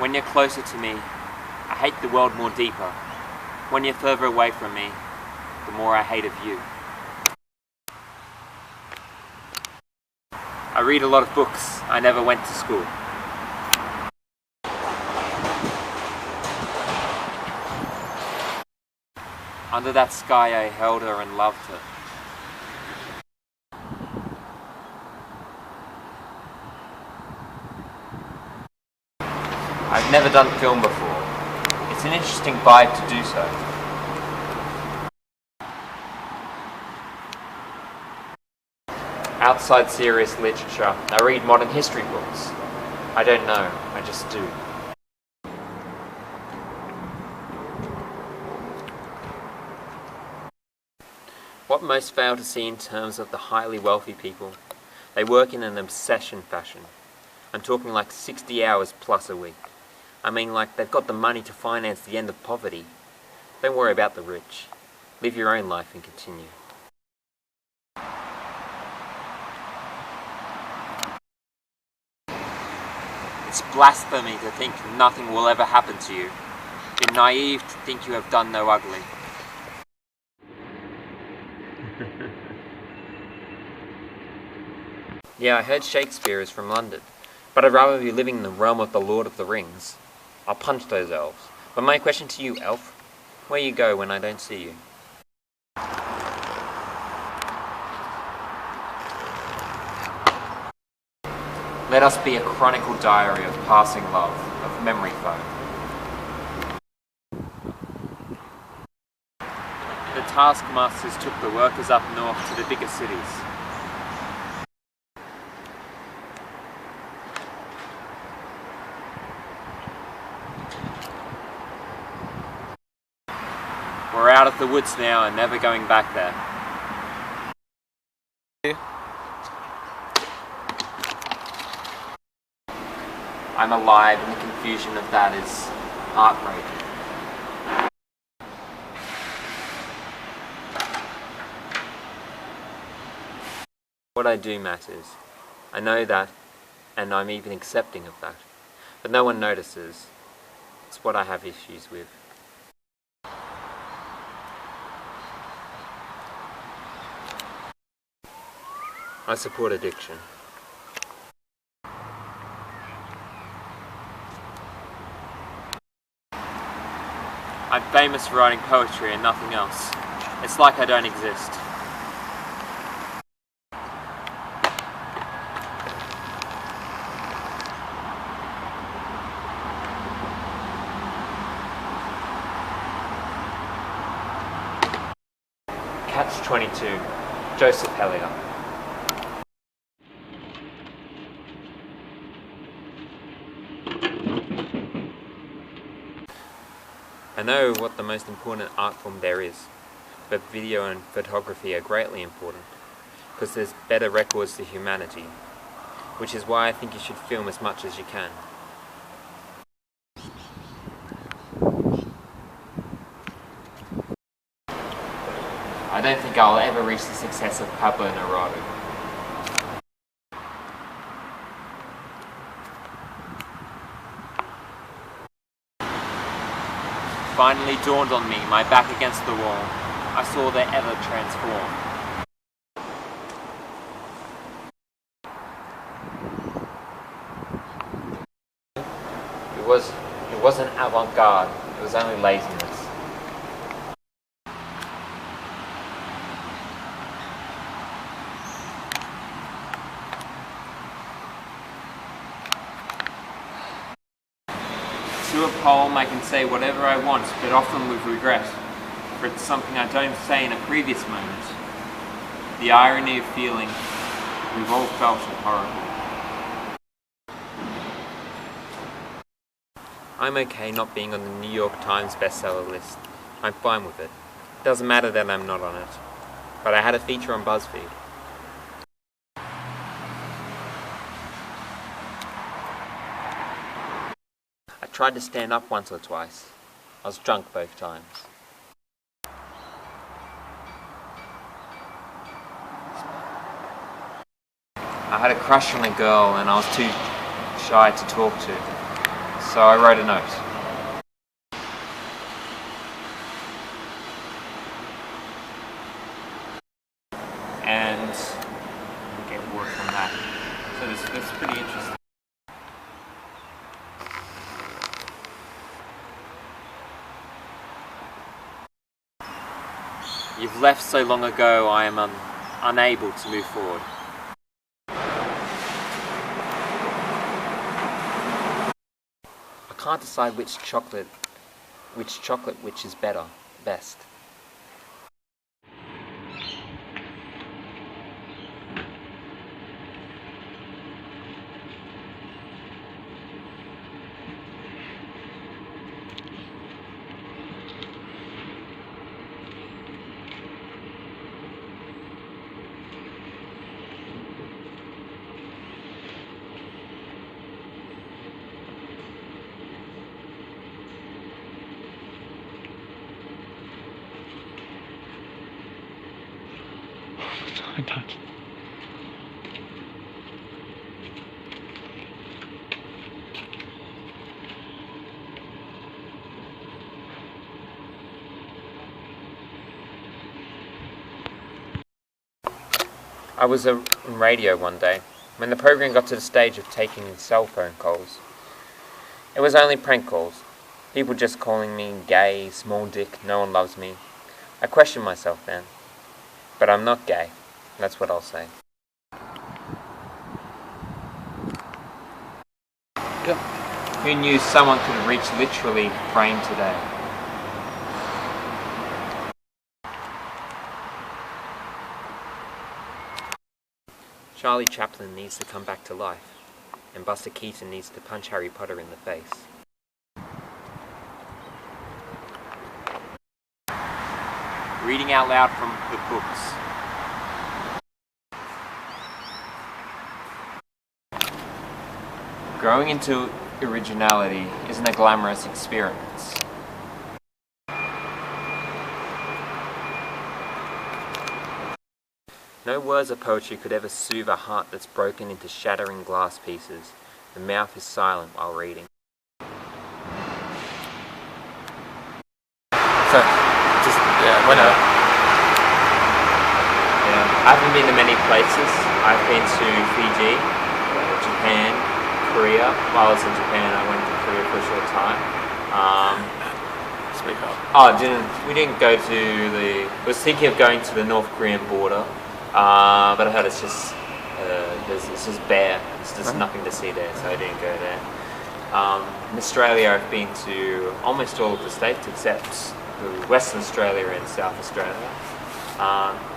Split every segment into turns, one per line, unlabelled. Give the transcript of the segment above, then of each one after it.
When you're closer to me, I hate the world more deeper. When you're further away from me, the more I hate of you. I read a lot of books. I never went to school. Under that sky I held her and loved her. I've never done film before. It's an interesting vibe to do so. Outside serious literature, I read modern history books. I don't know, I just do. What most fail to see in terms of the highly wealthy people, they work in an obsession fashion. I'm talking like 60 hours plus a week. I mean like they've got the money to finance the end of poverty. Don't worry about the rich. Live your own life and continue. It's blasphemy to think nothing will ever happen to you. You're naive to think you have done no ugly. Yeah, I heard Shakespeare is from London, but I'd rather be living in the realm of the Lord of the Rings. I'll punch those elves. But my question to you, elf, where you go when I don't see you? Let us be a chronicle diary of passing love, of memory foam. The taskmasters took the workers up north to the bigger cities. We're out of the woods now and never going back there. I'm alive and the confusion of that is heartbreaking. What I do matters. I know that, and I'm even accepting of that. But no one notices. It's what I have issues with. I support addiction. I'm famous for writing poetry and nothing else. It's like I don't exist. Catch-22, Joseph Hellier. I know what the most important art form there is, but video and photography are greatly important, because there's better records to humanity, which is why I think you should film as much as you can. I don't think I'll ever reach the success of Pablo Neruda. Finally dawned on me, my back against the wall. I saw the ever transform. It wasn't avant-garde, it was only laziness. To a poem I can say whatever I want, but often with regret, for it's something I don't say in a previous moment. The irony of feeling we've all felt it horrible. I'm okay not being on the New York Times bestseller list. I'm fine with it. It doesn't matter that I'm not on it. But I had a feature on BuzzFeed. I tried to stand up once or twice. I was drunk both times. I had a crush on a girl and I was too shy to talk to. so I wrote a note. And get word from that. So this is pretty interesting. You've left so long ago, I am unable to move forward. I can't decide which chocolate is best.
I'm done.
I was on radio one day, when the program got to the stage of taking cell phone calls. It was only prank calls. People just calling me gay, small dick, no one loves me. I questioned myself then. But I'm not gay. That's what I'll say.
Yep.
Who knew someone could reach literally brain today? Charlie Chaplin needs to come back to life, and Buster Keaton needs to punch Harry Potter in the face. Reading out loud from the books. Growing into originality isn't a glamorous experience. No words of poetry could ever soothe a heart that's broken into shattering glass pieces. The mouth is silent while reading. So, just, whenever. Yeah, I haven't been to many places. I've been to Fiji, Japan, Korea. While I was in Japan, I went to Korea for a short time.
Speak up.
We didn't go to I was thinking of going to the North Korean border, but I heard it's just bare. There's just nothing to see there, so I didn't go there. In Australia, I've been to almost all of the states except Western Australia and South Australia.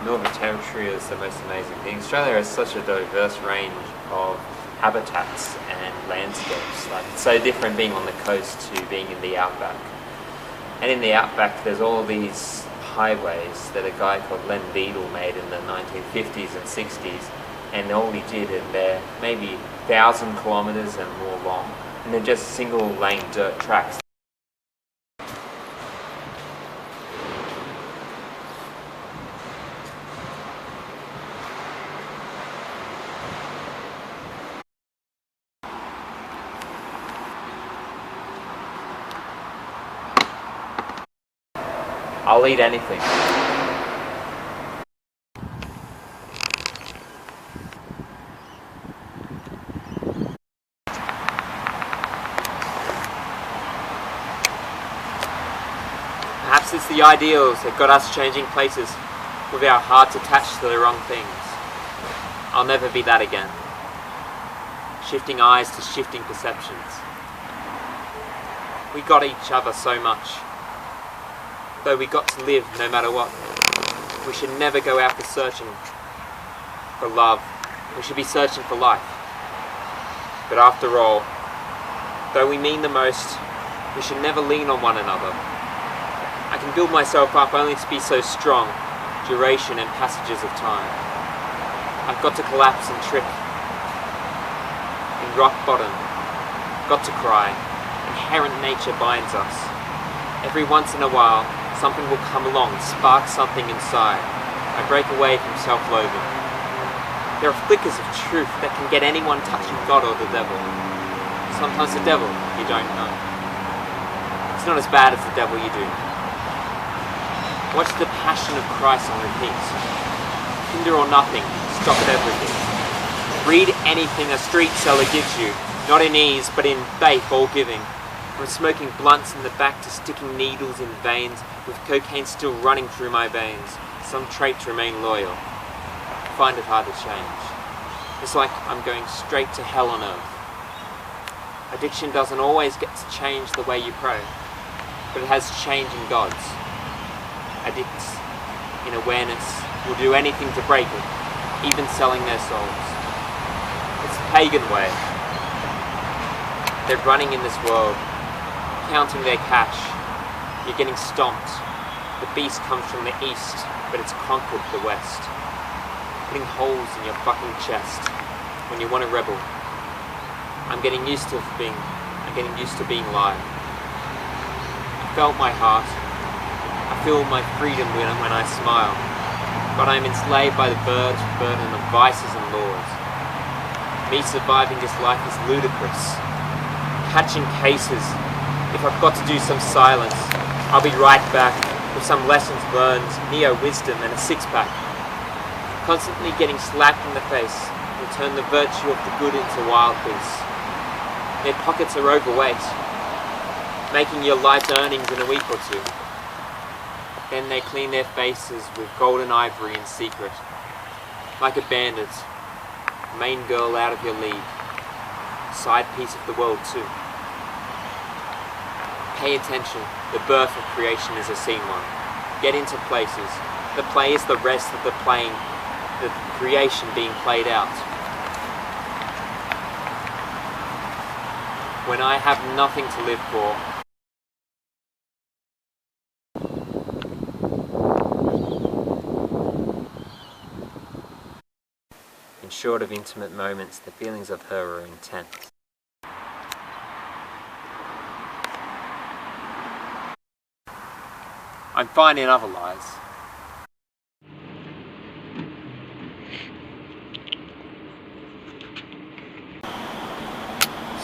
Northern Territory is the most amazing thing. Australia has such a diverse range of habitats and landscapes. Like, it's so different being on the coast to being in the outback. And in the outback, there's all these highways that a guy called Len Beadle made in the 1950s and 60s, and all he did, and they're maybe 1,000 kilometers and more long, and they're just single lane dirt tracks. I'll eat anything. Perhaps it's the ideals that got us changing places with our hearts attached to the wrong things. I'll never be that again. Shifting eyes to shifting perceptions. We got each other so much. Though we got to live no matter what. We should never go out for searching for love. We should be searching for life. But after all, though we mean the most, we should never lean on one another. I can build myself up only to be so strong, duration and passages of time. I've got to collapse and trip. In rock bottom, got to cry. Inherent nature binds us. Every once in a while, something will come along, spark something inside. I break away from self-loathing. There are flickers of truth that can get anyone touching God or the devil. Sometimes the devil you don't know. It's not as bad as the devil you do. Watch the Passion of Christ on repeat. Hinder or nothing, stop at everything. Read anything a street seller gives you, not in ease, but in faith all giving. From smoking blunts in the back to sticking needles in veins, with cocaine still running through my veins, some traits remain loyal. I find it hard to change. It's like I'm going straight to hell on earth. Addiction doesn't always get to change the way you pray, but it has changing gods. Addicts, in awareness, will do anything to break it, even selling their souls. It's the pagan way. They're running in this world, counting their cash. You're getting stomped. The beast comes from the east, but it's conquered the west. Putting holes in your fucking chest when you want to rebel. I'm getting used to being live. I felt my heart. I feel my freedom when I smile. But I'm enslaved by the burden of vices and laws. Me surviving this life is ludicrous. Catching cases. If I've got to do some silence, I'll be right back with some lessons learned, neo-wisdom and a six-pack. Constantly getting slapped in the face will turn the virtue of the good into wild beasts. Their pockets are overweight, making your life's earnings in a week or two. Then they clean their faces with golden ivory in secret. Like a bandit, main girl out of your league. Side piece of the world too. Pay attention, the birth of creation is a scene one. Get into places. The play is the rest of the playing, the creation being played out. When I have nothing to live for, in short of intimate moments, the feelings of her are intense. I'm fine in other lies.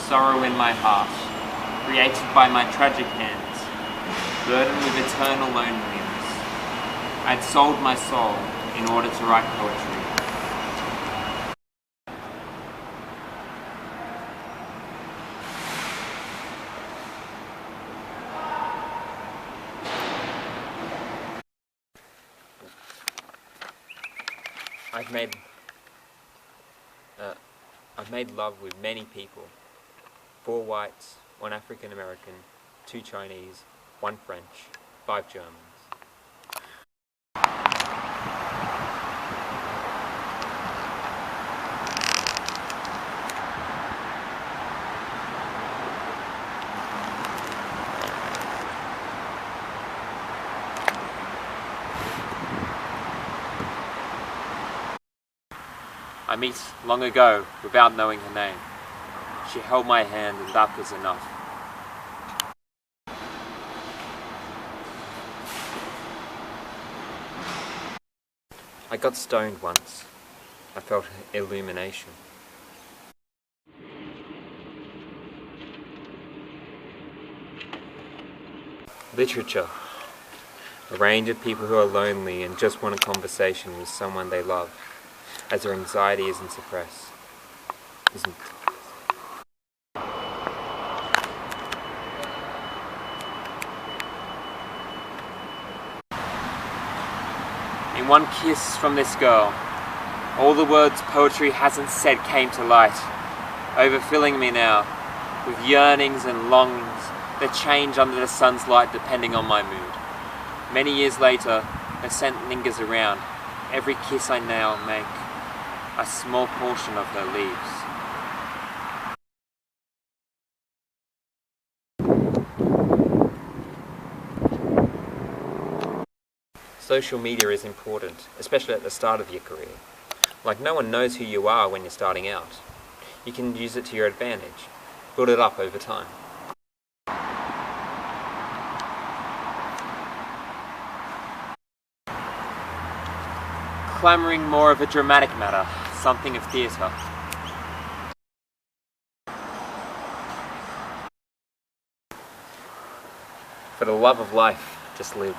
Sorrow in my heart, created by my tragic hands, burdened with eternal loneliness. I'd sold my soul in order to write poetry. I've made love with many people. 4 whites, 1 African American, 2 Chinese, 1 French, 5 Germans. I met long ago without knowing her name. She held my hand and that was enough. I got stoned once. I felt illumination. Literature. A range of people who are lonely and just want a conversation with someone they love, as their anxiety isn't suppressed. In one kiss from this girl, all the words poetry hasn't said came to light, overfilling me now with yearnings and longings that change under the sun's light depending on my mood. Many years later, her scent lingers around. Every kiss I now make, a small portion of her leaves. Social media is important, especially at the start of your career. Like, no one knows who you are when you're starting out. You can use it to your advantage. Build it up over time. Clamouring more of a dramatic matter, something of theatre. For the love of life, just live.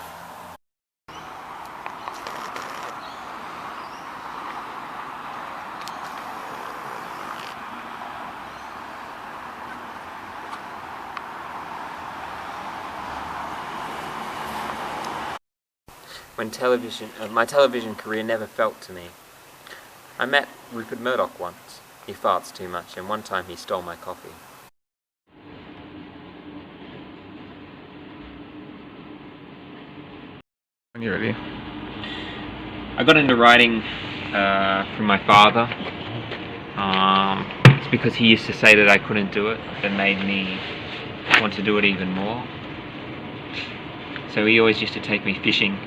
When my television career never felt to me. I met Rupert Murdoch once. He farts too much, and one time he stole my coffee.
When you're ready.
I got into writing from my father. It's because he used to say that I couldn't do it that made me want to do it even more. So he always used to take me fishing,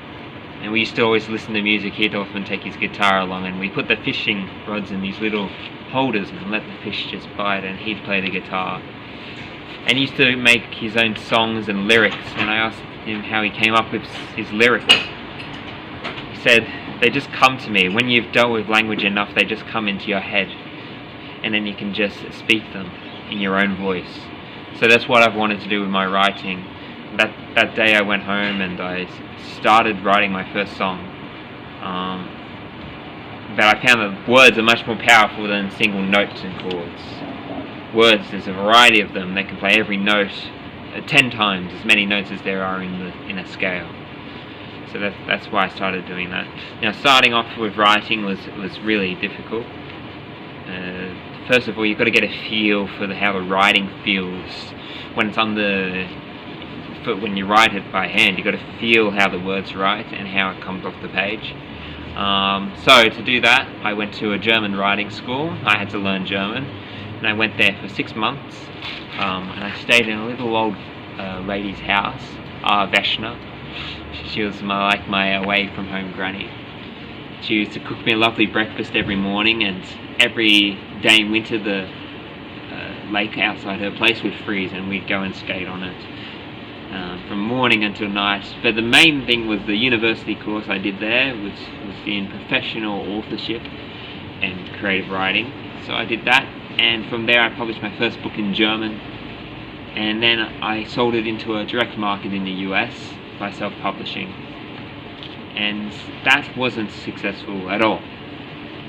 and we used to always listen to music. He'd often take his guitar along, and we put the fishing rods in these little holders and let the fish just bite, and he'd play the guitar. And he used to make his own songs and lyrics, and I asked him how he came up with his lyrics. He said, they just come to me. When you've dealt with language enough, they just come into your head, and then you can just speak them in your own voice. So that's what I've wanted to do with my writing. That day I went home and I started writing my first song. But I found that words are much more powerful than single notes and chords. Words, there's a variety of them. They can play every note 10 times as many notes as there are in a scale. So that's why I started doing that. Now, starting off with writing was really difficult. First of all, you've got to get a feel for how the writing feels when it's when you write it by hand. You've got to feel how the words write and how it comes off the page. So to do that, I went to a German writing school. I had to learn German, and I went there for 6 months. And I stayed in a little old lady's house, Veshna. She was like my away from home granny. She used to cook me a lovely breakfast every morning, and every day in winter the lake outside her place would freeze and we'd go and skate on it from morning until night. But the main thing was the university course I did there, which was in professional authorship and creative writing. So I did that, and from there I published my first book in German, and then I sold it into a direct market in the US by self-publishing, and that wasn't successful at all.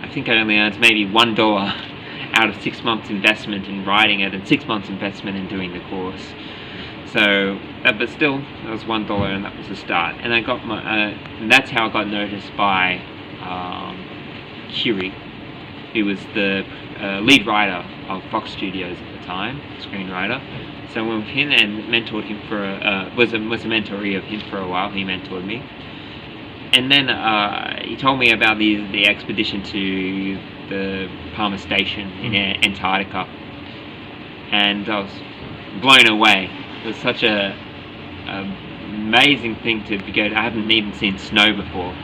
I think I only earned maybe $1 out of 6 months investment in writing it and 6 months investment in doing the course. So, but still, that was $1, and that was the start. And I got and that's how I got noticed by Curie, who was the lead writer of Fox Studios at the time, screenwriter. So I went with him and mentored him was a mentoree of him for a while. He mentored me. And then he told me about the expedition to the Palmer Station in Antarctica, and I was blown away. It was such a amazing thing to go. I haven't even seen snow before.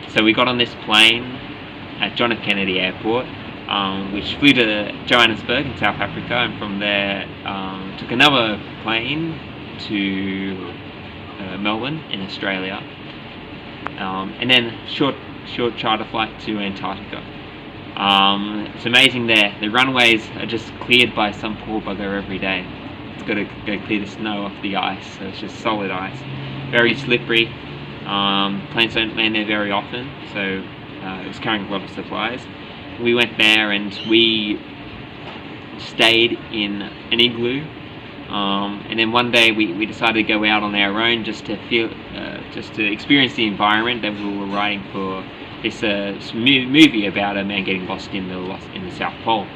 So we got on this plane at John F. Kennedy Airport, which flew to Johannesburg in South Africa, and from there took another plane to Melbourne in Australia, and then short charter flight to Antarctica. It's amazing there. The runways are just cleared by some poor bugger every day. It's got to go clear the snow off the ice, so it's just solid ice. Very slippery. Planes don't land there very often, so it was carrying a lot of supplies. We went there and we stayed in an igloo, and then one day we decided to go out on our own just to experience the environment that we were writing for this movie about a man getting lost in the South Pole.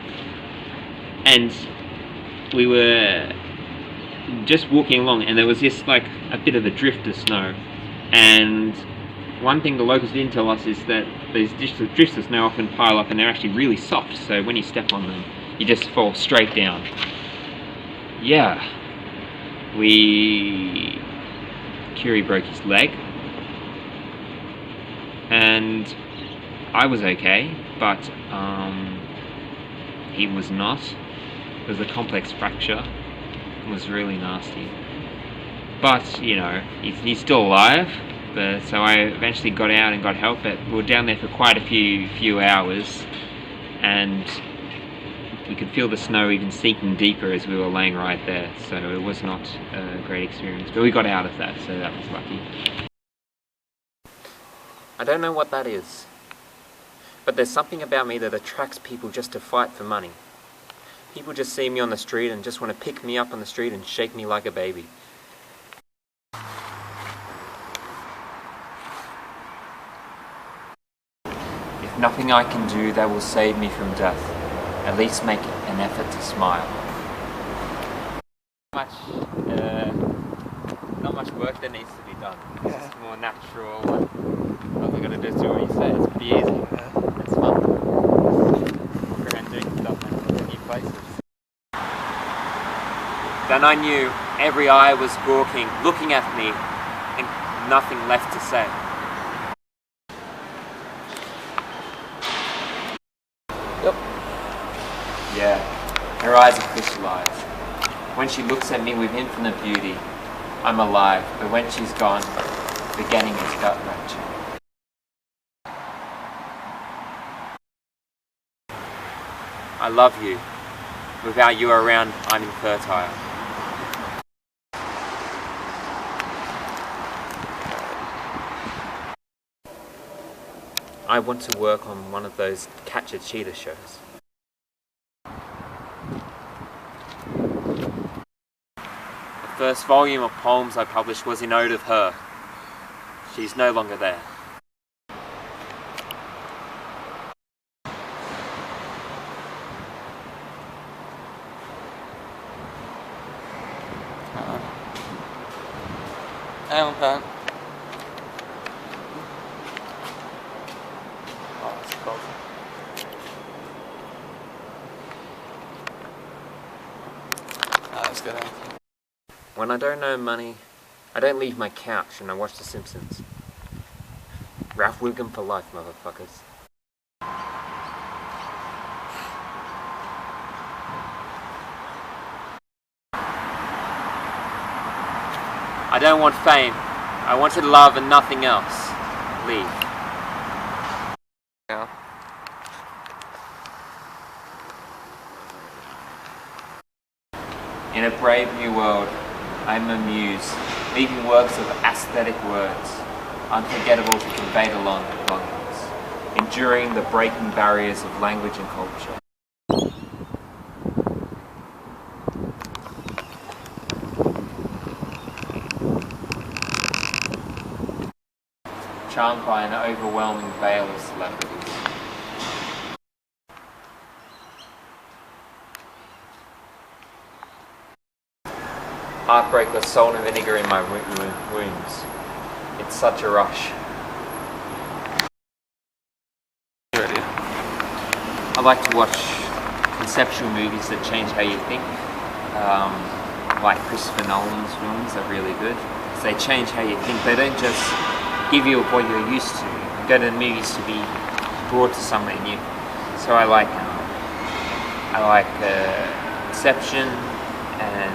And we were just walking along, and there was this like a bit of a drift of snow, and one thing the locals didn't tell us is that these drifts of snow often pile up, and they're actually really soft, so when you step on them you just fall straight down. Yeah, Curie broke his leg, and I was okay, but he was not. It was a complex fracture. It was really nasty, but you know, he's still alive. But so I eventually got out and got help. But we were down there for quite a few hours, and You could feel the snow even sinking deeper as we were laying right there, so it was not a great experience. But we got out of that, so that was lucky. I don't know what that is, but there's something about me that attracts people just to fight for money. People just see me on the street and just want to pick me up on the street and shake me like a baby. If nothing I can do that will save me from death, at least make an effort to smile. Not much work that needs to be done. It's just more natural. All we gotta do is do what you say. It's pretty easy. It's fun. Walk around doing stuff in new places. Then I knew every eye was gawking, looking at me, and nothing left to say.
Yep.
Yeah, her eyes are crystallized. When she looks at me with infinite beauty, I'm alive, but when she's gone, beginning is gut-wrenching. I love you. Without you around, I'm infertile. I want to work on one of those Catch a Cheetah shows. The first volume of poems I published was in ode of her. She's no longer there.
Hang on, Pat. Oh, that's cold. That's good.
When I don't know money, I don't leave my couch and I watch The Simpsons. Ralph Wiggum for life, motherfuckers. I don't want fame. I wanted love and nothing else. Leave.
Yeah.
In a brave new world, I'm a muse, leaving works of aesthetic words, unforgettable to convey the longings, enduring the breaking barriers of language and culture. Charmed by an overwhelming veil of celebrities. Heartbreak was salt and vinegar in my wounds. It's such a rush.
Ready?
I like to watch conceptual movies that change how you think. Like Christopher Nolan's films are really good. They change how you think. They don't just give you what you're used to. You go to the movies to be brought to somewhere new. So I like Inception and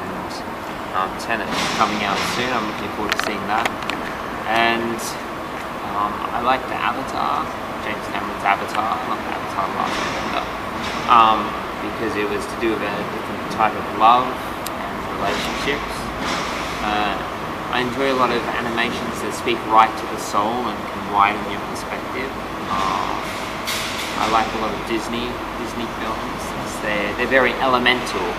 Tenet coming out soon. I'm looking forward to seeing that. And I like the Avatar, James Cameron's Avatar, not the Avatar Last Airbender, because it was to do with a different type of love and relationships. I enjoy a lot of animations that speak right to the soul and can widen your perspective. I like a lot of Disney films. They're very elemental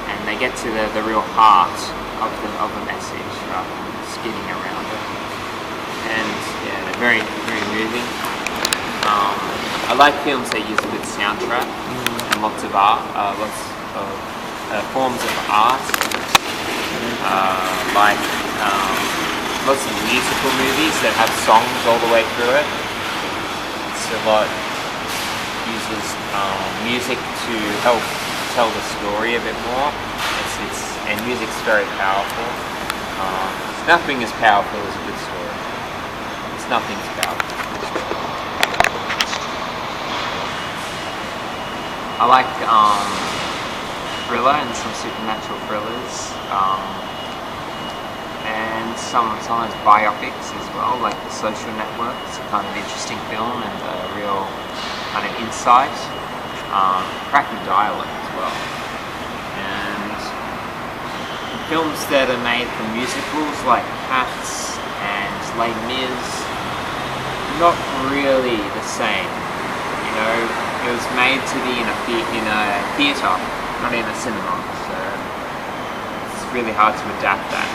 and they get to the real heart of the message rather than skidding around it. And yeah, they're very moving. I like films that use a good soundtrack and lots of art, forms of art. Like lots of musical movies that have songs all the way through it. It's a lot uses music to help tell the story a bit more. And music's very powerful. Nothing as powerful as a good story. Nothing's powerful. I like thriller and some supernatural thrillers. And sometimes biopics as well, like The Social Network. It's a kind of interesting film and a real kind of insight. Cracking dialogue as well. well. And films that are made for musicals like Cats and Les Mis, not really the same. You know, it was made to be in a theatre, not in a cinema, so it's really hard to adapt that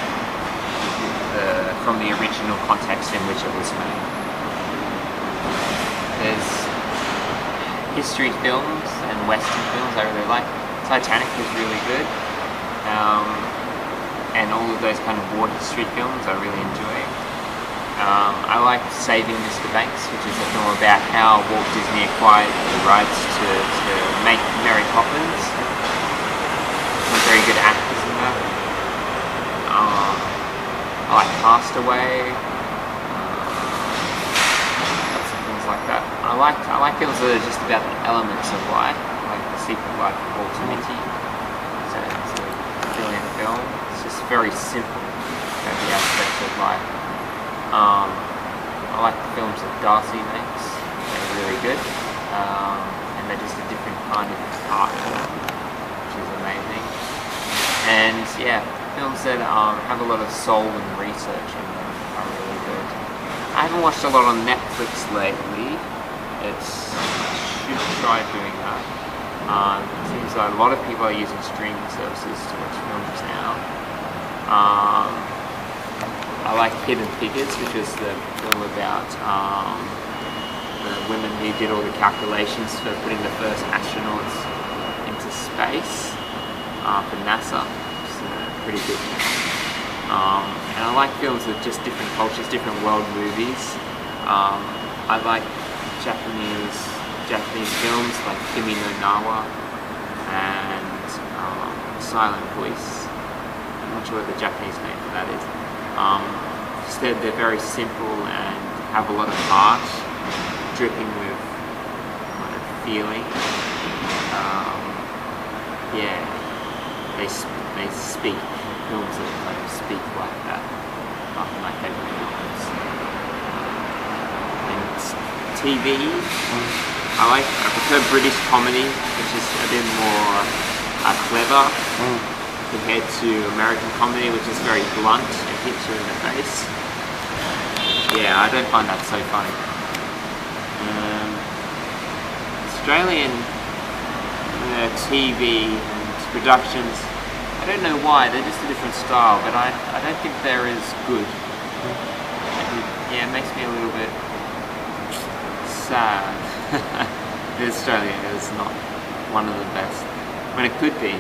from the original context in which it was made. There's history films and western films I really like. Titanic was really good. And all of those kind of war history films I really enjoy. I like Saving Mr. Banks, which is a film about how Walt Disney acquired the rights to make Mary Poppins. Some very good actors in that. I like Castaway. Lots of things like that. I like films that are just about the elements of life, like The Secret Life of Walter Mitty. So it's a brilliant film. It's just very simple about the aspects of life. I like the films that Darcy makes. They're really good. And they're just a different kind of art form, which is amazing. And yeah, films that have a lot of soul and research in them are really good. I haven't watched a lot on Netflix lately. I should try doing that. It seems like a lot of people are using streaming services to watch films now. I like Hidden Figures, which is the film about the women who did all the calculations for putting the first astronauts into space for NASA. It's pretty good. And I like films with just different cultures, different world movies. I like Japanese films like Kimi no Nawa and Silent Voice. I'm not sure what the Japanese name for that is. Instead, they're very simple and have a lot of heart, dripping with kind of feeling. They speak. Films that kind of speak like that are my favourite films. And TV, I prefer British comedy, which is a bit more clever. Compared to American comedy, which is very blunt and hits you in the face. Yeah, I don't find that so funny. Australian TV and productions, I don't know why, they're just a different style, but I don't think they're as good. Yeah, it makes me a little bit sad. Australia is not one of the best, when it could be.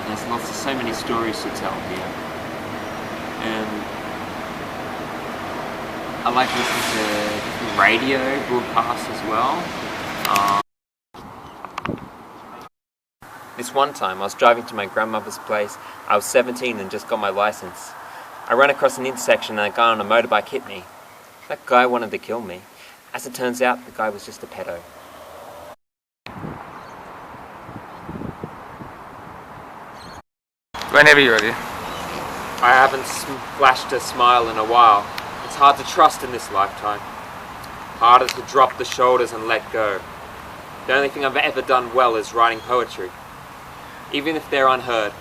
There's so many stories to tell here. And I like listening to radio broadcasts as well. This one time I was driving to my grandmother's place. I was 17 and just got my license. I ran across an intersection and a guy on a motorbike hit me. That guy wanted to kill me. As it turns out, the guy was just a pedo.
Whenever you're ready.
I haven't flashed a smile in a while. It's hard to trust in this lifetime. Harder to drop the shoulders and let go. The only thing I've ever done well is writing poetry. Even if they're unheard,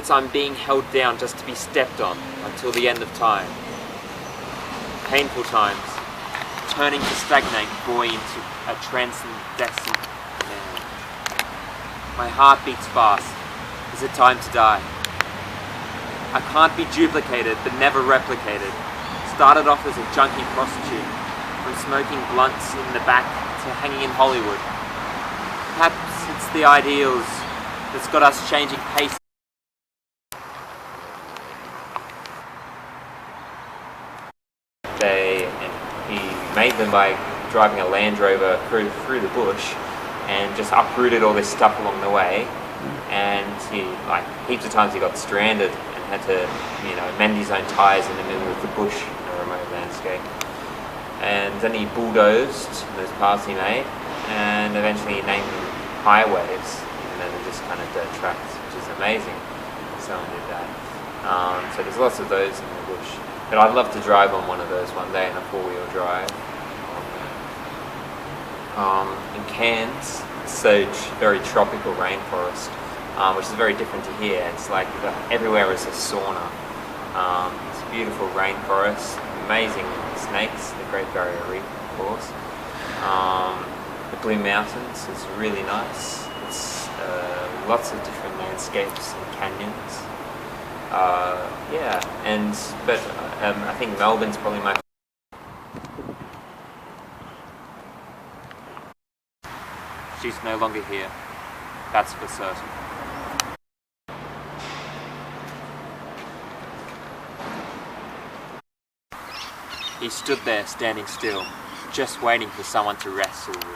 I'm being held down just to be stepped on until the end of time. Painful times, turning to stagnate boy into a transcendent man. My heart beats fast. Is it time to die? I can't be duplicated, but never replicated. Started off as a junkie prostitute, from smoking blunts in the back to hanging in Hollywood. Perhaps it's the ideals that's got us changing pace. He made them by driving a Land Rover through the bush and just uprooted all this stuff along the way. And heaps of times he got stranded and had to, mend his own tyres in the middle of the bush in a remote landscape. And then he bulldozed those paths he made, and eventually he named them highways, and then they're just kind of dirt tracks, which is amazing. Someone did that. So there's lots of those in the bush. But I'd love to drive on one of those one day in a 4-wheel drive. In Cairns, very tropical rainforest, which is very different to here. It's like everywhere is a sauna. It's a beautiful rainforest, amazing snakes, the Great Barrier Reef, of course. The Blue Mountains is really nice. It's lots of different landscapes and canyons. But I think Melbourne's probably my. She's no longer here. That's for certain. He stood there, standing still, just waiting for someone to wrestle with.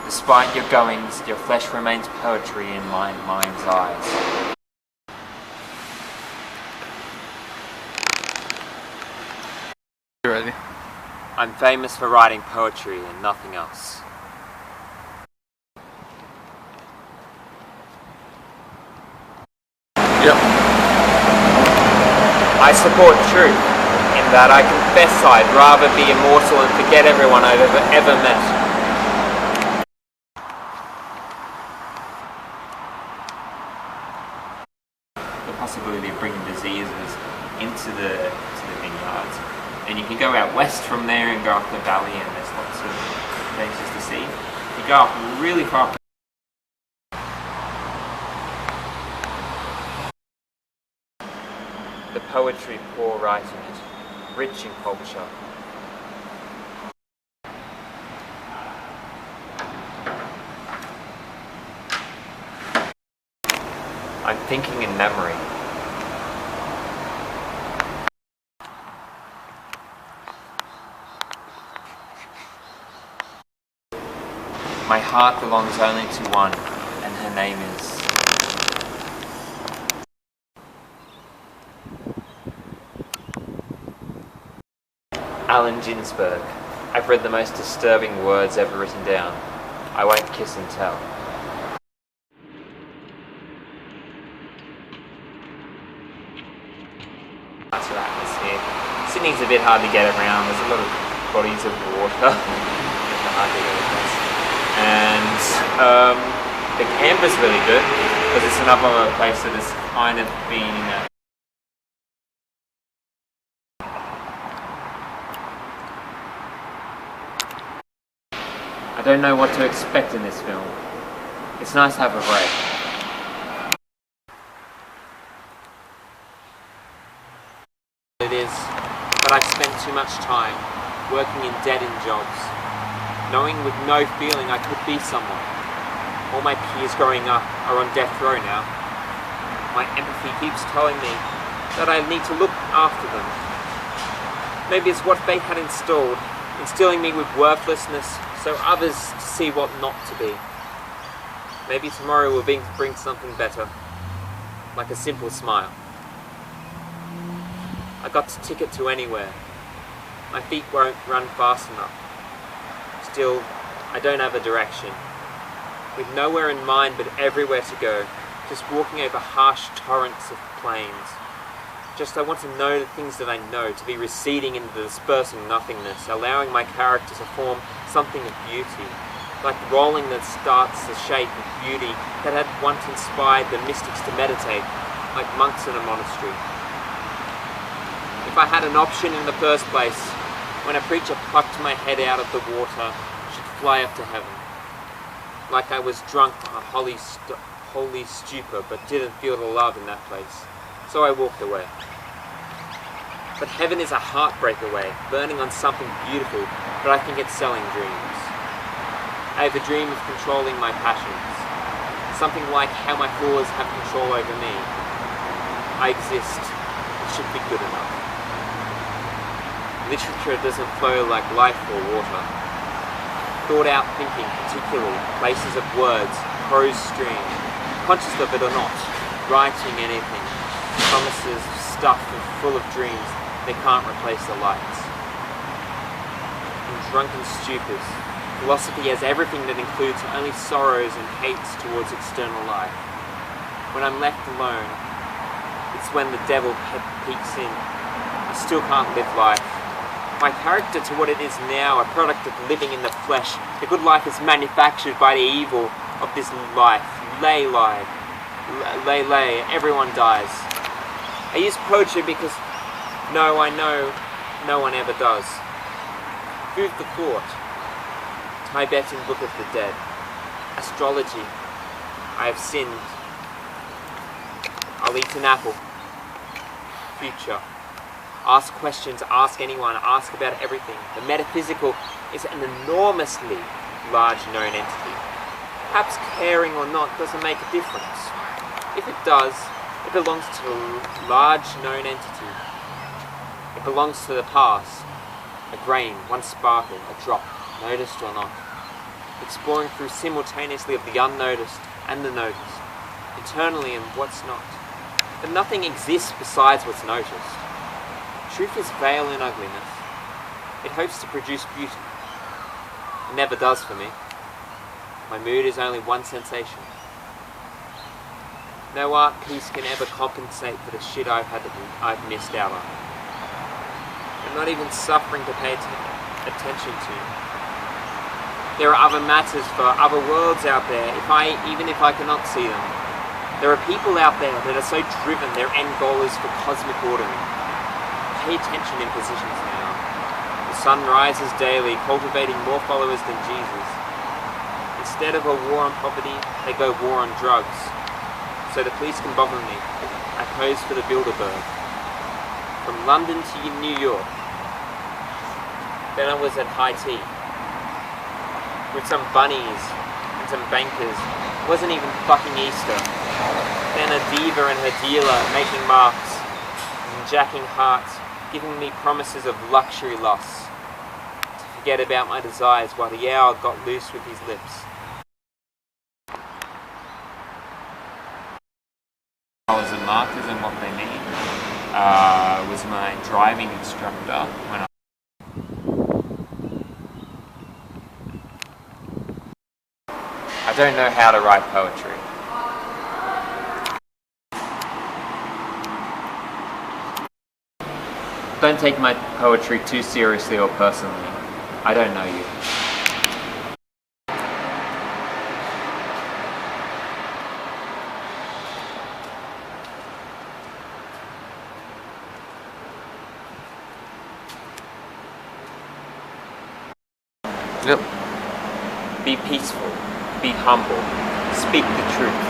Despite your goings, your flesh remains poetry in my mind's eyes.
You ready?
I'm famous for writing poetry and nothing else.
Yep.
I support truth, in that I confess I'd rather be immortal and forget everyone I've ever met. The possibility of bringing diseases into the vineyards. And you can go out west from there and go up the valley, and there's lots of places to see. You go up really far. The poetry, poor writing it, rich in culture. I'm thinking in memory. My heart belongs only to one, and her name is... Allen Ginsberg. I've read the most disturbing words ever written down. I won't kiss and tell. Lots of atmosphere. Sydney's a bit hard to get around. There's a lot of bodies of water. It's hard to get across. And the camp is really good because it's another place that has kind of been. I don't know what to expect in this film. It's nice to have a break. It is, but I've spent too much time working in dead-end jobs, knowing with no feeling I could be someone. All my peers growing up are on death row now. My empathy keeps telling me that I need to look after them. Maybe it's what fate had installed, instilling me with worthlessness so others see what not to be. Maybe tomorrow will bring something better, like a simple smile. I got a ticket to anywhere. My feet won't run fast enough. Still, I don't have a direction. With nowhere in mind but everywhere to go, just walking over harsh torrents of plains. Just I want to know the things that I know, to be receding into the dispersing nothingness, allowing my character to form something of beauty, like rolling that starts the shape of beauty that had once inspired the mystics to meditate, like monks in a monastery. If I had an option in the first place, when a preacher plucked my head out of the water, I should fly up to heaven, like I was drunk on a holy stupor, but didn't feel the love in that place, so I walked away. But heaven is a heartbreak away, burning on something beautiful, but I think it's selling dreams. I have a dream of controlling my passions, something like how my followers have control over me. I exist, it should be good enough. Literature doesn't flow like life or water. Thought out thinking, particularly places of words, prose stream, conscious of it or not, writing anything, promises, stuff and full of dreams. They can't replace the lights. In drunken stupors, philosophy has everything that includes only sorrows and hates towards external life. When I'm left alone, It's when the devil peeks in. I still can't live life. My character to what it is now, a product of living in the flesh. The good life is manufactured by the evil of this life. Lay, everyone dies. I use poetry because I know no one ever does. Food for thought. Tibetan Book of the Dead. Astrology. I have sinned. I'll eat an apple. Future. Ask questions, ask anyone, ask about everything. The metaphysical is an enormously large known entity. Perhaps caring or not doesn't make a difference. If it does, it belongs to a large known entity. It belongs to the past. A grain, one sparkle, a drop, noticed or not. Exploring through simultaneously of the unnoticed and the noticed, eternally and what's not. But nothing exists besides what's noticed. Truth is veiled in ugliness. It hopes to produce beauty. It never does for me. My mood is only one sensation. No art piece can ever compensate for the shit I've missed out on. I'm not even suffering to pay attention to. There are other matters for other worlds out there, even if I cannot see them. There are people out there that are so driven their end goal is for cosmic ordering. Pay attention in positions now. The sun rises daily, cultivating more followers than Jesus. Instead of a war on poverty, they go war on drugs. So the police can bother me. I pose for the Bilderberg. From London to New York. Then I was at high tea. With some bunnies and some bankers. It wasn't even fucking Easter. Then a diva and her dealer making marks and jacking hearts, giving me promises of luxury loss. To forget about my desires while the owl got loose with his lips. Colors and markers and what they mean was my driving instructor when I don't know how to write poetry. Don't take my poetry too seriously or personally. I don't know you.
Yep.
Be peaceful. Be humble. Speak the truth.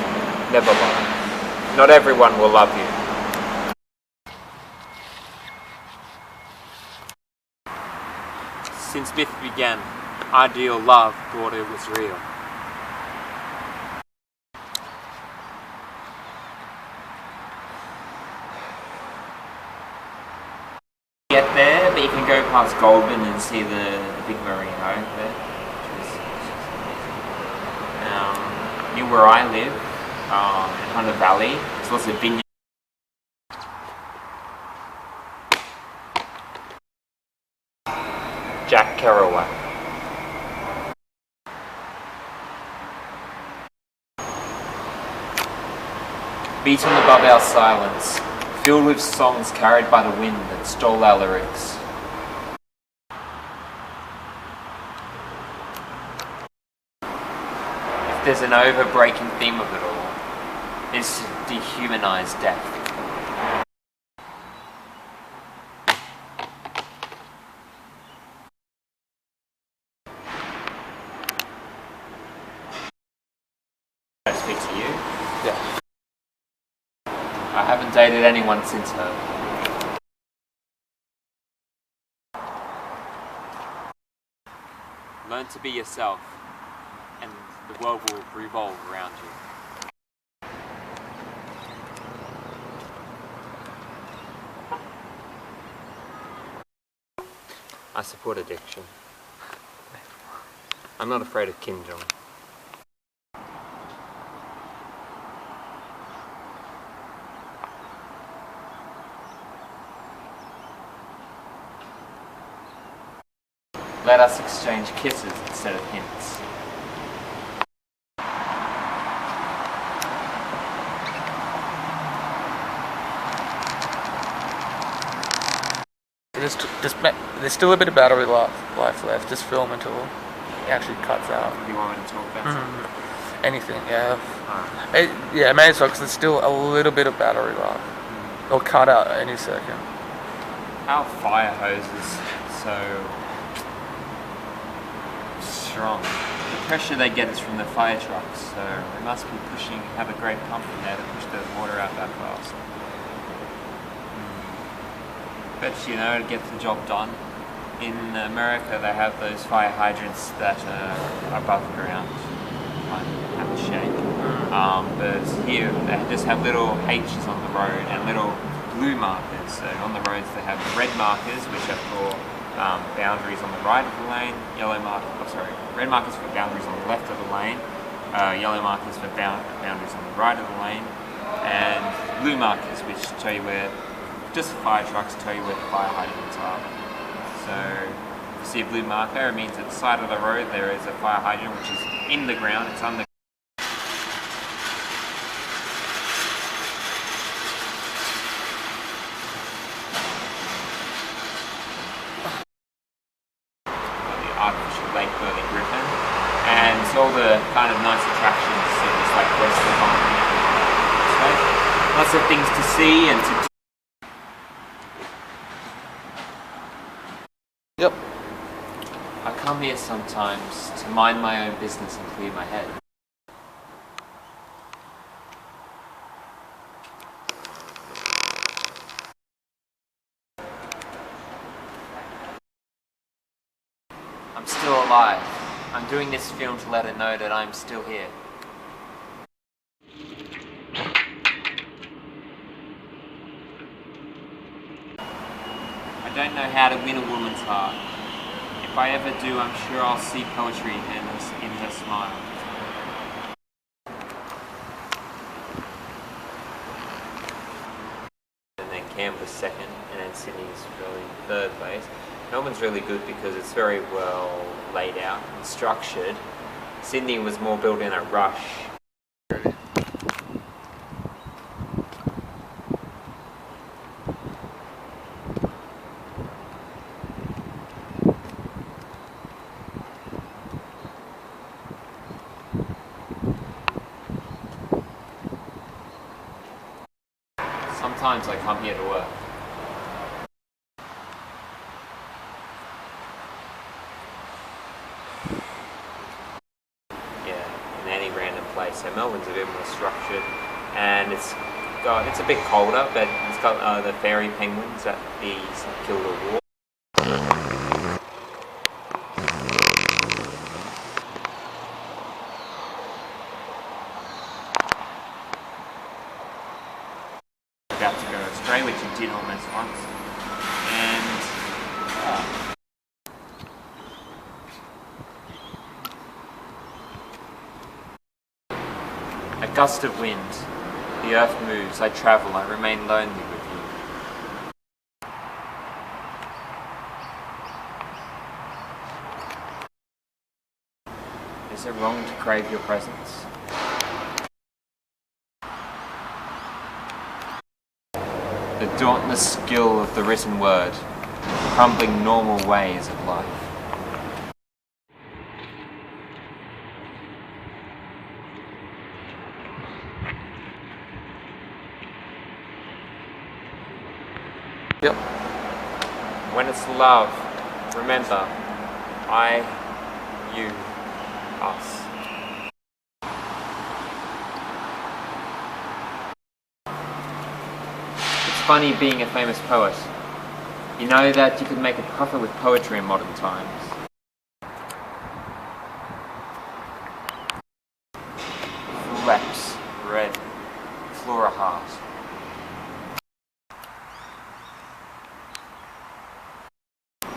Never lie. Not everyone will love you. Since myth began, ideal love thought it was real. Get there, but you can go past Goldman and see the big marina there. Near where I live, in Hunter Valley, there's lots of vineyards. Jack Kerouac. Beaten above our silence, filled with songs carried by the wind that stole our lyrics. If there's an over-breaking theme of it all, it's to dehumanize death. Can I speak to you?
Yeah.
I haven't dated anyone since her. Learn to be yourself, and the world will revolve around you. I support addiction. I'm not afraid of Kim Jong. Let us exchange kisses instead of hints.
there's still a bit of battery life left. Just film until it actually cuts out.
Do you want me to talk about something?
Anything, yeah. Yeah, may as well, because there's still a little bit of battery life. It'll cut out any second.
Our fire hose is so strong. The pressure they get is from the fire trucks, so they must be have a great pump in there to push the water out that fast. But you know, to get the job done. In America they have those fire hydrants that are above ground, like have a shake. But here they just have little H's on the road and little blue markers. So on the roads they have red markers, which are for boundaries on the right of the lane, red markers for boundaries on the left of the lane, yellow markers for boundaries on the right of the lane, and blue markers which tell you where, just fire trucks tell you where the fire hydrants are. So if you see a blue marker, it means at the side of the road there is a fire hydrant which is in the ground, it's under. Artificial Lake Burley Griffin, and it's all the kind of nice attractions, so it's like West of so lots of things to see and to do.
Yep.
I come here sometimes to mind my own business and clear my head. I'm still alive. I'm doing this film to let it know that I'm still here. I don't know how to win a woman's heart. If I ever do, I'm sure I'll see poetry in her smile. And then Canberra's second, and then Sydney's really third place. Melbourne's really good because it's very well laid out and structured. Sydney was more built in a rush. Sometimes I come here to work. Yeah, in any random place. So Melbourne's a bit more structured, and it's a bit colder, but it's got the fairy penguins at the St Kilda Wharf. About to go to Australia, which I did almost once, and a gust of wind, the earth moves, I travel, I remain lonely with you. Is it wrong to crave your presence? The dauntless skill of the written word, crumbling normal ways of life.
Yep.
When it's love, remember, I, you, us. Funny being a famous poet. You know that you could make a profit with poetry in modern times. Flaps, red, flora heart.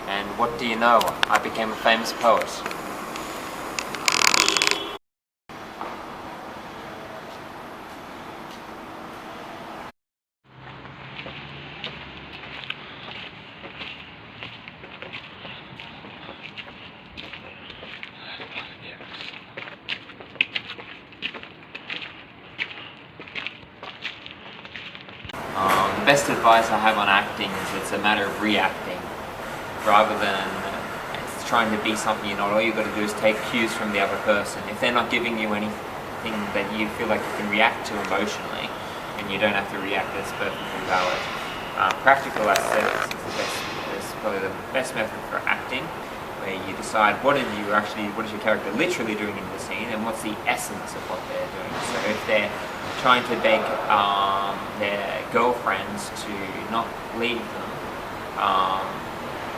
And what do you know? I became a famous poet. The best advice I have on acting is it's a matter of reacting. rather than it's trying to be something you're not. All you've got to do is take cues from the other person. If they're not giving you anything that you feel like you can react to emotionally, and you don't have to react, that's perfectly valid. Practical aesthetics is probably the best method for acting, where you decide what is your character literally doing in the scene, and what's the essence of what they're doing. So if they're trying to beg their girlfriends to not leave them,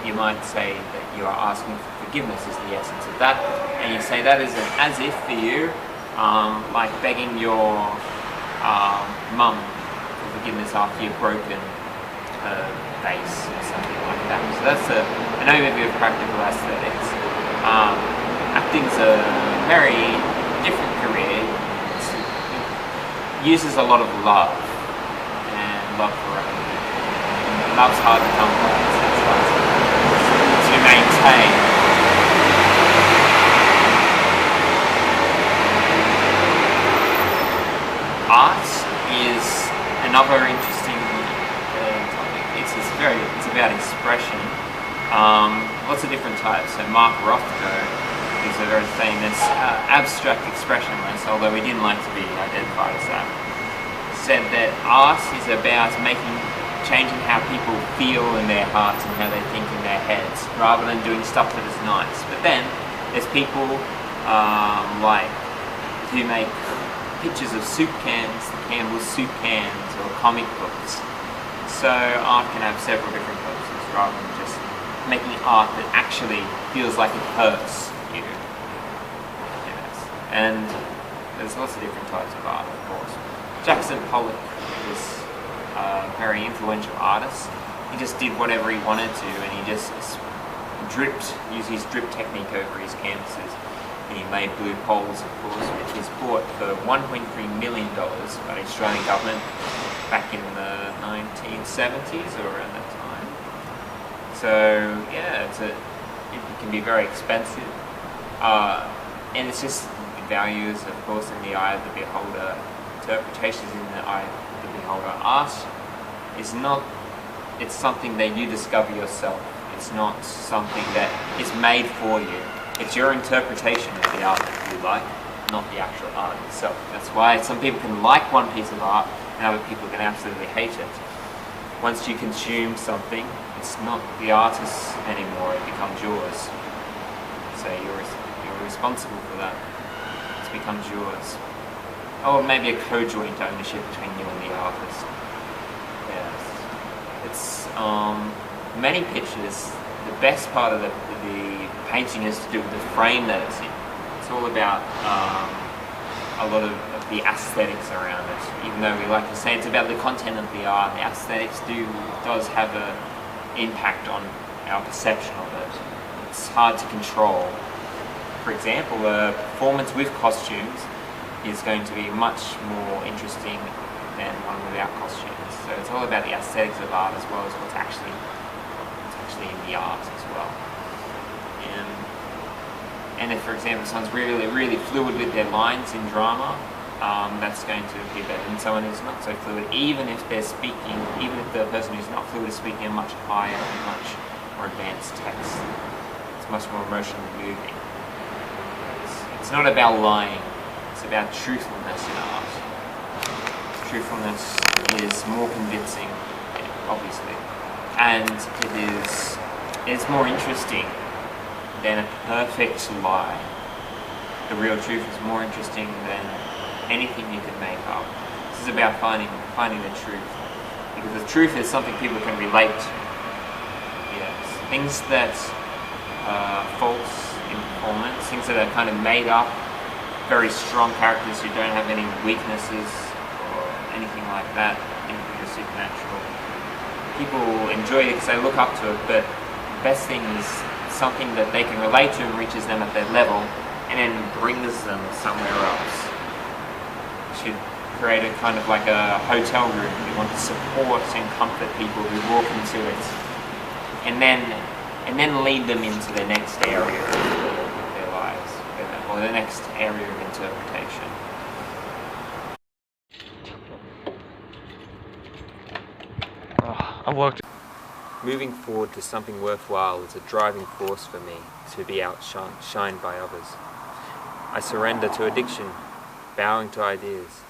you might say that you are asking for forgiveness is the essence of that, and you say that is an as if for you, like begging your mum for forgiveness after you've broken her vase or something like that. So that's an overview of practical aesthetics. Acting's a very different career. It uses a lot of love, and love for everything. Love's hard to come by. It's hard to maintain. Art is another interesting topic. It's about expression. Lots of different types. So Mark Rothko is a very famous abstract expressionist, although he didn't like to be identified as that. Said that art is about changing how people feel in their hearts and how they think in their heads, rather than doing stuff that is nice. But then there's people like who make pictures of soup cans, the Campbell's soup cans, or comic books. So art can have several different purposes, rather than just making art that actually feels like it hurts you. Yes. And there's lots of different types of art, of course. Jackson Pollock was a very influential artist. He just did whatever he wanted to, and he just used his drip technique over his canvases. And he made blue poles, of course, which was bought for $1.3 million by the Australian government back in the 1970s or around that time. So yeah, it can be very expensive, and it's just values, of course, in the eye of the beholder. Interpretations in the eye of the beholder. Art is not. It's something that you discover yourself. It's not something that is made for you. It's your interpretation of the art that you like, not the actual art itself. That's why some people can like one piece of art and other people can absolutely hate it. Once you consume something, it's not the artist's anymore, it becomes yours. So you're responsible for that. It becomes yours. Or maybe a co-joint ownership between you and the artist. Yes. It's many pictures. The best part of the painting is to do with the frame that it's in. It's all about a lot of the aesthetics around it. Even though we like to say it's about the content of the art, the aesthetics does have an impact on our perception of it. It's hard to control. For example, a performance with costumes is going to be much more interesting than one without costumes. So it's all about the aesthetics of art as well as what's actually in the art as well. And if, for example, someone's really, really fluid with their lines in drama, that's going to be better than someone who's not so fluid, even if they're speaking, even if the person who's not fluid is speaking a much higher and much more advanced text. It's much more emotionally moving. It's not about lying. It's about truthfulness in art. Truthfulness is more convincing, obviously, and it's more interesting than a perfect lie. The real truth is more interesting than anything you can make up. This is about finding the truth, because the truth is something people can relate to. Yes, things that are false in performance, things that are kind of made up. Very strong characters who don't have any weaknesses or anything like that in the supernatural. People enjoy it because they look up to it, but the best thing is something that they can relate to and reaches them at their level and then brings them somewhere else. You should create a kind of like a hotel room. You want to support and comfort people who walk into it, and then lead them into the next area of their lives, or the next area of interpretation.
I worked.
Moving forward to something worthwhile is a driving force for me to be outshined by others. I surrender to addiction, bowing to ideas.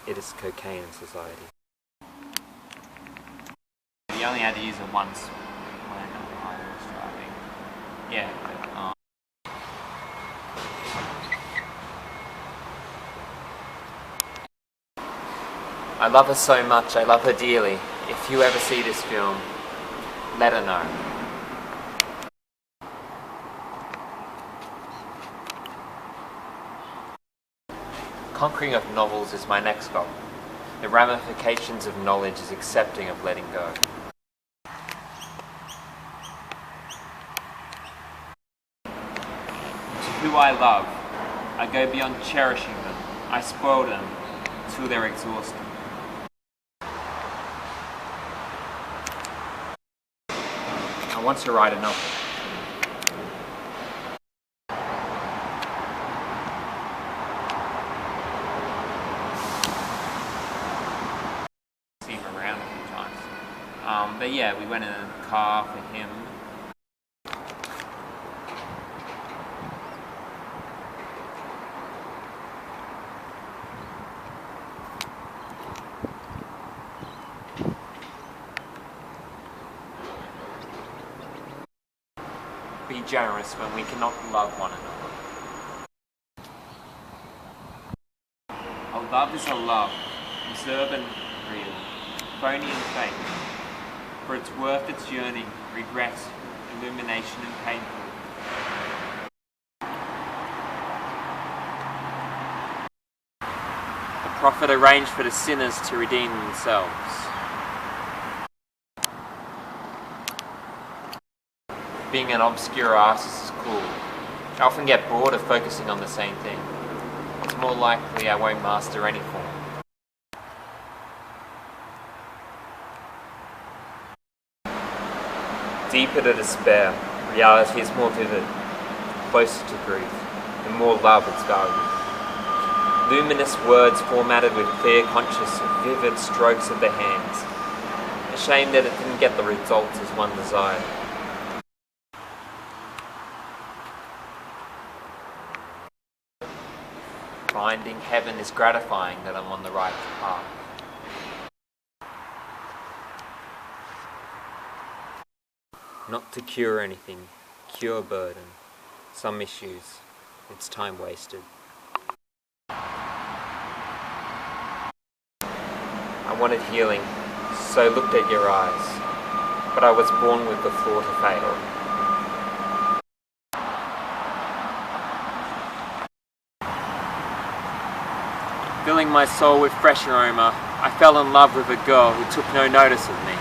It is cocaine in society. The only ideas are once when I was driving. Yeah. I love her so much, I love her dearly. If you ever see this film, let her know. Conquering of novels is my next goal. The ramifications of knowledge is accepting of letting go. To who I love, I go beyond cherishing them. I spoil them till they're exhausted. I want to write a novel. See him around a few times. But yeah, we went in a car for him. Be generous when we cannot love one another. A love is a love, reserved and real, phony and fake. For it's worth its yearning, regret, illumination and painful. The prophet arranged for the sinners to redeem themselves. Being an obscure artist is cool. I often get bored of focusing on the same thing. It's more likely I won't master any form. Deeper to despair, reality is more vivid, closer to grief, and more love its value. Luminous words formatted with clear conscious, vivid strokes of the hands. A shame that it didn't get the results as one desired. Finding heaven is gratifying that I'm on the right path. Not to cure anything, cure burden, some issues, it's time wasted. I wanted healing, so looked at your eyes, but I was born with the flaw to fail. Filling my soul with fresh aroma, I fell in love with a girl who took no notice of me.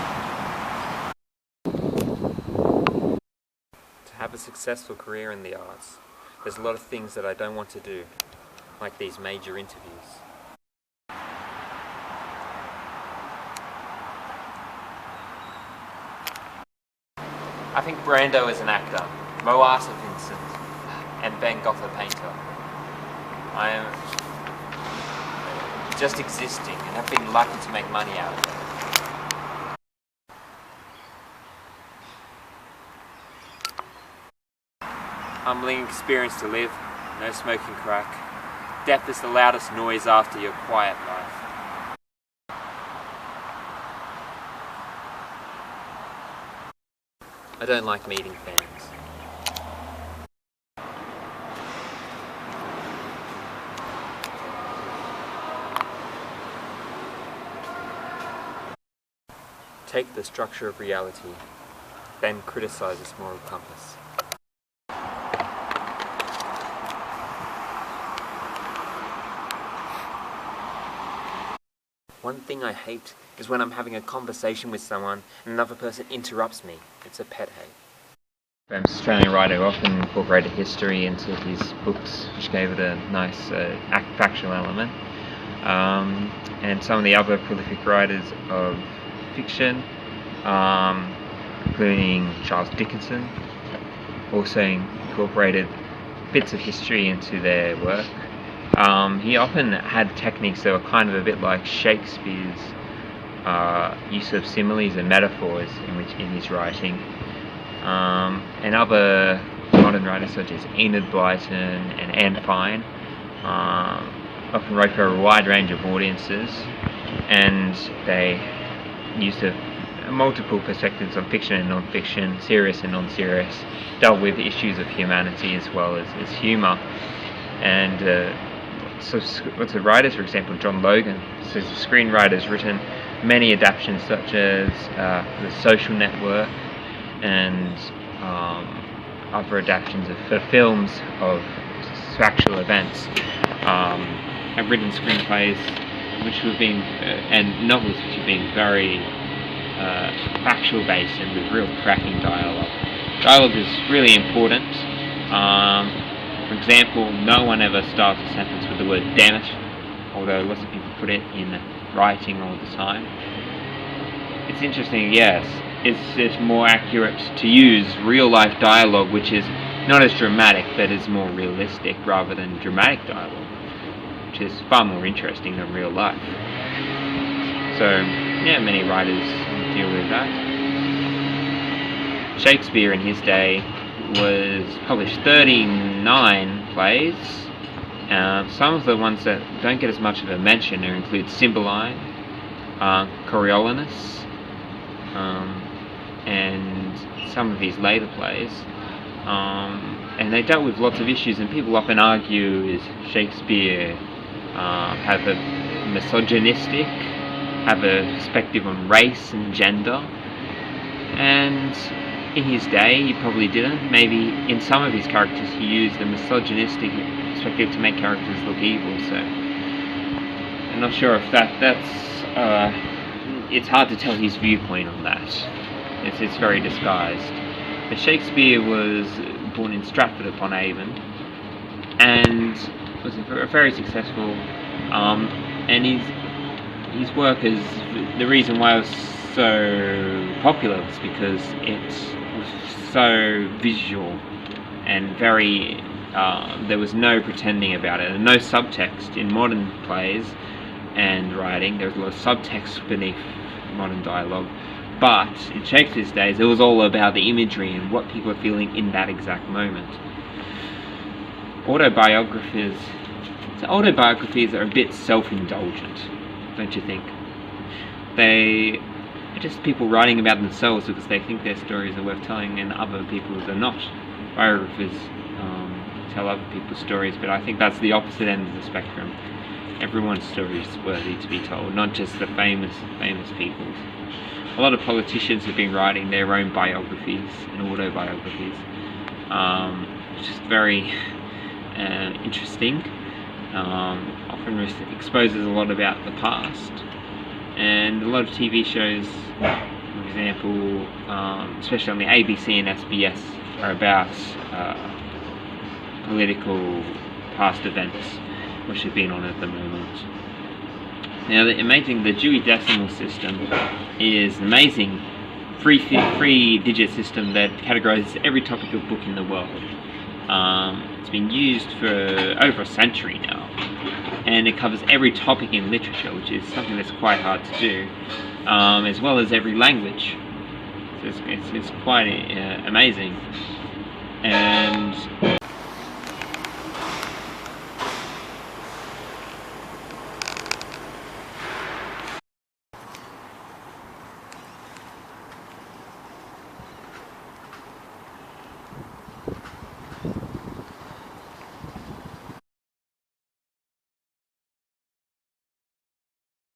To have a successful career in the arts, there's a lot of things that I don't want to do, like these major interviews. I think Brando is an actor, Moas a Vincent, and Van Gogh a painter. I am just existing and have been lucky to make money out of it. Humbling experience to live, no smoking crack. Death is the loudest noise after your quiet life. I don't like meeting fans. Take the structure of reality, then criticize its moral compass. One thing I hate is when I'm having a conversation with someone and another person interrupts me. It's a pet hate. The Australian writer who often incorporated history into his books, which gave it a nice factual element. And some of the other prolific writers of fiction, including Charles Dickens, also incorporated bits of history into their work. He often had techniques that were kind of a bit like Shakespeare's use of similes and metaphors in his writing, and other modern writers such as Enid Blyton and Anne Fine often wrote for a wide range of audiences, and they used multiple perspectives on fiction and non-fiction, serious and non-serious, dealt with issues of humanity as well as humour. And so lots of writers, for example, John Logan, so the screenwriter's written many adaptations such as The Social Network and other adaptations for films of factual events. Have written screenplays which have been and novels which have been very factual based and with real cracking dialogue. Dialogue is really important. For example, no one ever starts a sentence with the word "damn it," although lots of people put it in writing all the time. It's interesting, yes. It's more accurate to use real life dialogue, which is not as dramatic but is more realistic, rather than dramatic dialogue, which is far more interesting than real life. So, yeah, many writers deal with that. Shakespeare in his day published 39 plays. Some of the ones that don't get as much of a mention include Cymbeline, Coriolanus, and some of his later plays. And they dealt with lots of issues, and people often argue, is Shakespeare have a misogynistic, have a perspective on race and gender? And in his day, he probably didn't. Maybe in some of his characters, he used a misogynistic perspective to make characters look evil. So I'm not sure if that's. It's hard to tell his viewpoint on that. It's very disguised. But Shakespeare was born in Stratford-upon-Avon and was very successful. And his work is the reason why it was so popular was because it was so visual and very. There was no pretending about it, and no subtext in modern plays and writing. There was a lot of subtext beneath modern dialogue, but in Shakespeare's days, it was all about the imagery and what people are feeling in that exact moment. Autobiographies are a bit self-indulgent, don't you think? They are just people writing about themselves because they think their stories are worth telling, and other people's are not. Biographers tell other people's stories, but I think that's the opposite end of the spectrum. Everyone's story is worthy to be told, not just the famous people's. A lot of politicians have been writing their own biographies and autobiographies. It's just very interesting. Often exposes a lot about the past. And a lot of TV shows, for example, especially on the ABC and SBS, are about political past events, which have been on at the moment. Now, the Dewey Decimal System is an amazing three-digit system that categorizes every topical book in the world. It's been used for over a century now, and it covers every topic in literature, which is something that's quite hard to do, as well as every language. So it's quite amazing. And